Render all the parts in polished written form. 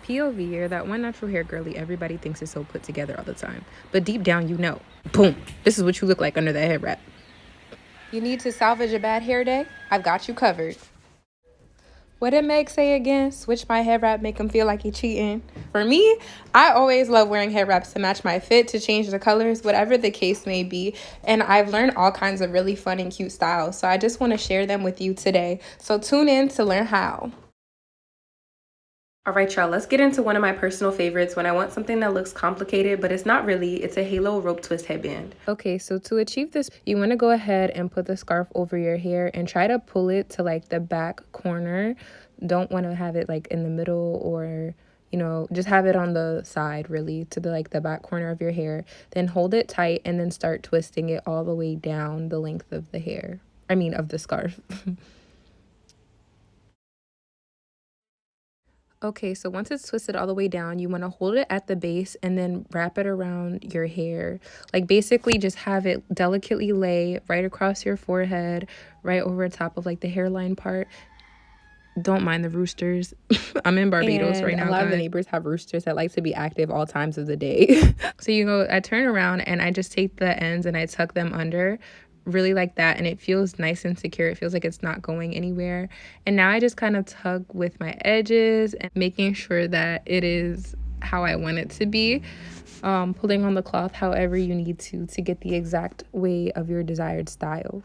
POV, you're that one natural hair girly everybody thinks is so put together all the time. But deep down, you know, boom, this is what you look like under that head wrap. You need to salvage a bad hair day? I've got you covered. What did Meg say again? Switch my head wrap, make him feel like he cheating. For me, I always love wearing head wraps to match my fit, to change the colors, whatever the case may be. And I've learned all kinds of really fun and cute styles. So I just want to share them with you today. So tune in to learn how. All right, y'all, let's get into one of my personal favorites when I want something that looks complicated, but it's not really. It's a halo rope twist headband. Okay, so to achieve this, you want to go ahead and put the scarf over your hair and try to pull it to like the back corner. Don't want to have it like in the middle or, you know, just have it on the side really to the like the back corner of your hair. Then hold it tight and then start twisting it all the way down the length of the hair. I mean, of the scarf. Okay, so once it's twisted all the way down, you want to hold it at the base and then wrap it around your hair. Like basically just have it delicately lay right across your forehead, right over top of like the hairline part. Don't mind the roosters. I'm in Barbados right now. A lot of the neighbors have roosters that like to be active all times of the day. So you go, I turn around and I just take the ends and I tuck them under really like that, and it feels nice and secure. It feels like it's not going anywhere. And now I just kind of tug with my edges and making sure that it is how I want it to be. Pulling on the cloth however you need to get the exact way of your desired style.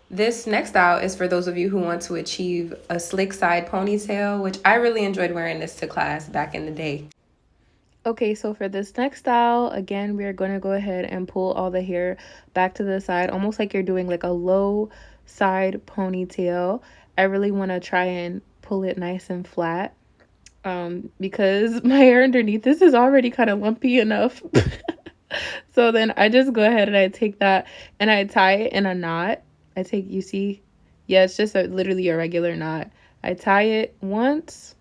This next style is for those of you who want to achieve a slick side ponytail, which I really enjoyed wearing this to class back in the day. Okay, so for this next style, again, we're going to go ahead and pull all the hair back to the side, almost like you're doing like a low side ponytail. I really want to try and pull it nice and flat because my hair underneath this is already kind of lumpy enough. So then I just go ahead and I take that and I tie it in a knot. You see, yeah, it's just literally a regular knot. I tie it once.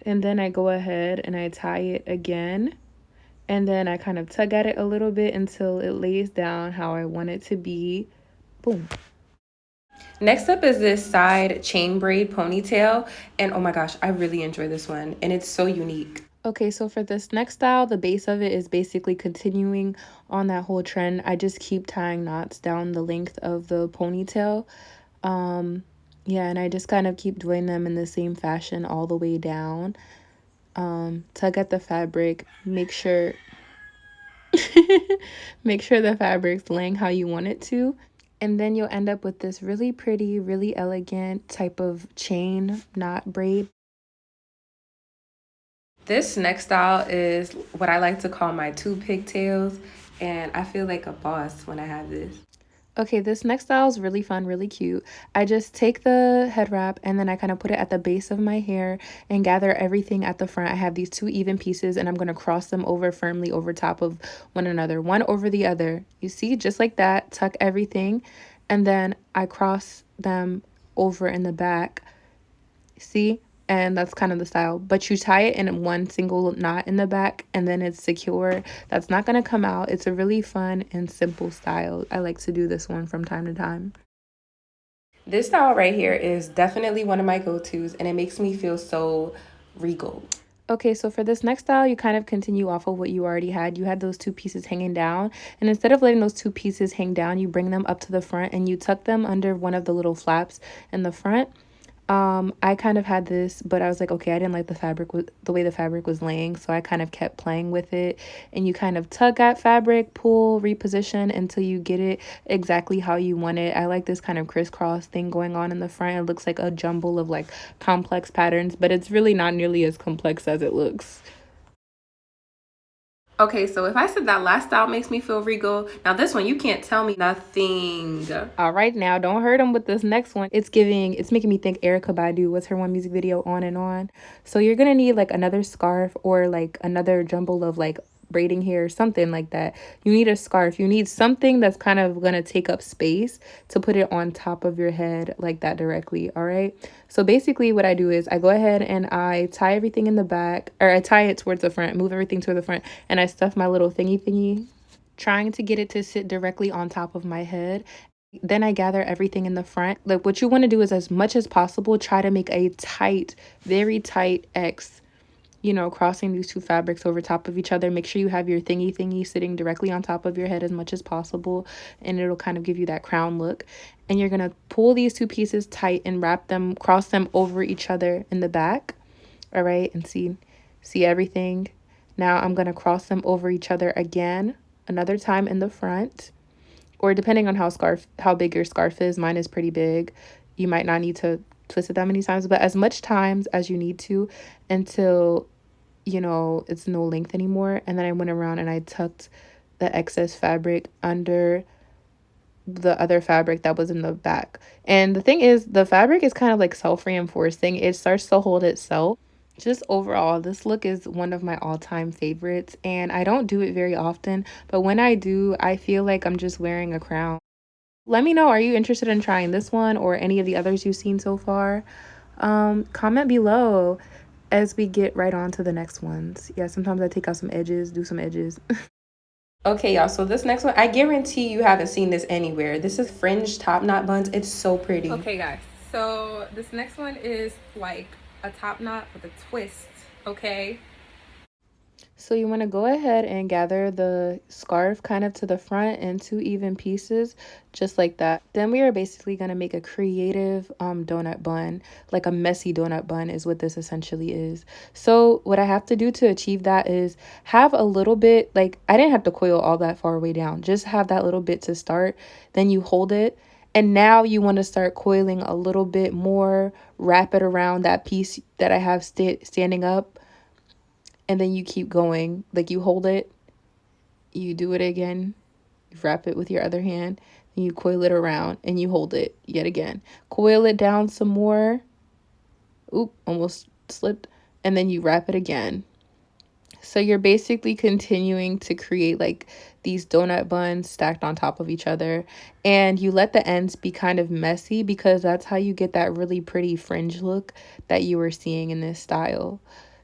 And then I go ahead and I tie it again. And then I kind of tug at it a little bit until it lays down how I want it to be. Boom. Next up is this side chain braid ponytail. And oh my gosh, I really enjoy this one. And it's so unique. Okay, so for this next style, the base of it is basically continuing on that whole trend. I just keep tying knots down the length of the ponytail. Yeah, and I just kind of keep doing them in the same fashion all the way down. Tug at the fabric, make sure the fabric's laying how you want it to. And then you'll end up with this really pretty, really elegant type of chain knot braid. This next style is what I like to call my two pigtails, and I feel like a boss when I have this. Okay, this next style is really fun, really cute. I just take the head wrap and then I kind of put it at the base of my hair and gather everything at the front. I have these two even pieces and I'm going to cross them over firmly over top of one another, one over the other. You see, just like that, tuck everything. And then I cross them over in the back. See? And that's kind of the style, but you tie it in one single knot in the back and then it's secure. That's not going to come out. It's a really fun and simple style. I like to do this one from time to time. This style right here is definitely one of my go-tos and it makes me feel so regal. Okay, so for this next style, you kind of continue off of what you already had. You had those two pieces hanging down, and instead of letting those two pieces hang down, you bring them up to the front and you tuck them under one of the little flaps in the front. I kind of had this, but I was like, okay, I didn't like the way the fabric was laying, so I kind of kept playing with it. And you kind of tug at fabric, pull, reposition until you get it exactly how you want it. I like this kind of crisscross thing going on in the front. It looks like a jumble of like complex patterns, but it's really not nearly as complex as it looks. Okay, so if I said that last style makes me feel regal, now this one, you can't tell me nothing. All right, now don't hurt him with this next one. It's making me think Erykah Badu. What's her one music video, On and On? So you're gonna need like another scarf or like another jumble of like braiding hair or something like that. You need a scarf. You need something that's kind of gonna take up space to put it on top of your head like that directly. All right, so basically what I do is I go ahead and I tie everything in the back, or I tie it towards the front, move everything toward the front, and I stuff my little thingy trying to get it to sit directly on top of my head. Then I gather everything in the front. Like what you want to do is, as much as possible, try to make a tight, very tight X you know, crossing these two fabrics over top of each other. Make sure you have your thingy sitting directly on top of your head as much as possible, and it'll kind of give you that crown look. And you're gonna pull these two pieces tight and wrap them, cross them over each other in the back. All right, and see everything. Now I'm gonna cross them over each other again, another time in the front, or depending on how big your scarf is. Mine is pretty big. You might not need to twist it that many times, but as much times as you need to until, you know, it's no length anymore. And then I went around and I tucked the excess fabric under the other fabric that was in the back. And the thing is, the fabric is kind of like self-reinforcing. It starts to hold itself. Just overall, this look is one of my all-time favorites, and I don't do it very often, but when I do, I feel like I'm just wearing a crown. Let me know, are you interested in trying this one or any of the others you've seen so far? Comment below as we get right on to the next ones. Yeah, sometimes I take out some edges, do some edges. Okay, y'all, so this next one, I guarantee you haven't seen this anywhere. This is fringe top knot buns. It's so pretty. Okay, guys, so this next one is like a top knot with a twist, okay? So you want to go ahead and gather the scarf kind of to the front in 2 even pieces, just like that. Then we are basically going to make a creative donut bun, like a messy donut bun is what this essentially is. So what I have to do to achieve that is have a little bit, like I didn't have to coil all that far way down, just have that little bit to start. Then you hold it. And now you want to start coiling a little bit more, wrap it around that piece that I have standing up. And then you keep going, like you hold it, you do it again, you wrap it with your other hand, and you coil it around and you hold it yet again. Coil it down some more. Oop, almost slipped. And then you wrap it again. So you're basically continuing to create like these donut buns stacked on top of each other. And you let the ends be kind of messy because that's how you get that really pretty fringe look that you were seeing in this style.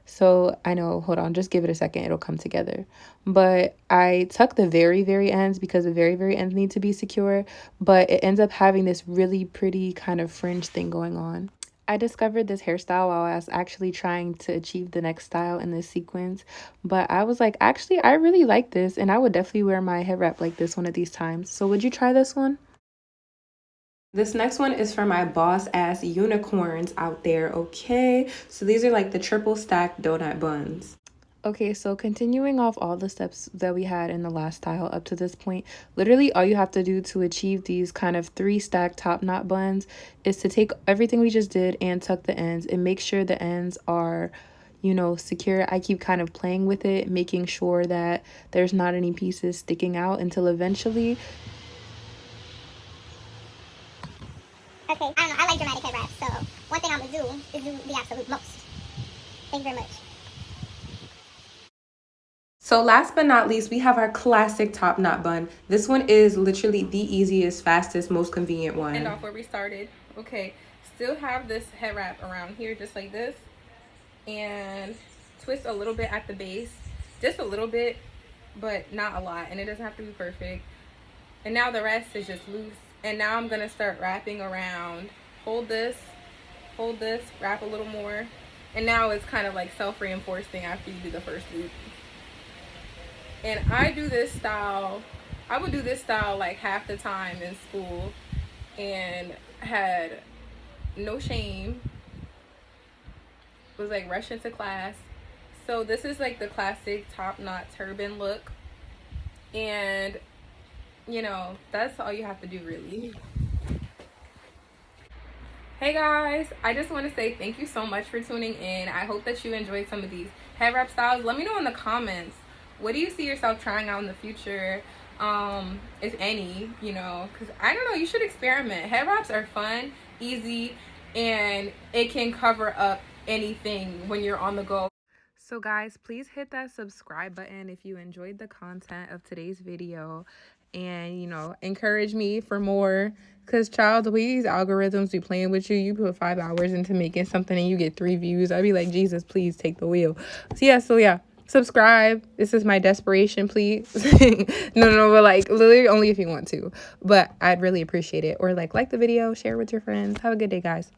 So I know, hold on, just give it a second, it'll come together. But I tuck the very ends because the very ends need to be secure, but it ends up having this really pretty kind of fringe thing going on. I discovered this hairstyle while I was actually trying to achieve the next style in this sequence, but I was like, actually, I really like this, and I would definitely wear my head wrap like this one of these times. So would you try this one? This next one is for my boss ass unicorns out there, okay? So these are like the triple stacked donut buns. Okay, so continuing off all the steps that we had in the last style up to this point, literally all you have to do to achieve these kind of 3 stacked top knot buns is to take everything we just did and tuck the ends and make sure the ends are, you know, secure. I keep kind of playing with it, making sure that there's not any pieces sticking out until eventually. Okay, I don't know, I like dramatic head wraps, so one thing I'm gonna do is do the absolute most. Thank you very much. So last but not least, we have our classic top knot bun. This one is literally the easiest, fastest, most convenient one. And off where we started. Okay, still have this head wrap around here just like this. And twist a little bit at the base. Just a little bit, but not a lot. And it doesn't have to be perfect. And now the rest is just loose. And now I'm gonna start wrapping around. Hold this, wrap a little more. And now it's kind of like self-reinforcing after you do the first loop. And I do this style, I would do this style like half the time in school and had no shame. Was like rushing to class. So this is like the classic top knot turban look. And you know, that's all you have to do really. Hey guys, I just want to say thank you so much for tuning in. I hope that you enjoyed some of these head wrap styles. Let me know in the comments, what do you see yourself trying out in the future, if any, you know, because I don't know, you should experiment. Head wraps are fun, easy, and it can cover up anything when you're on the go. So guys, please hit that subscribe button if you enjoyed the content of today's video, and you know, encourage me for more, because child, the way these algorithms be playing with you, you put 5 hours into making something and you get 3 views. I'd be like, Jesus, please take the wheel. So yeah, subscribe. This is my desperation, please. no, but like literally only if you want to, but I'd really appreciate it. Or like the video, share with your friends. Have a good day, guys.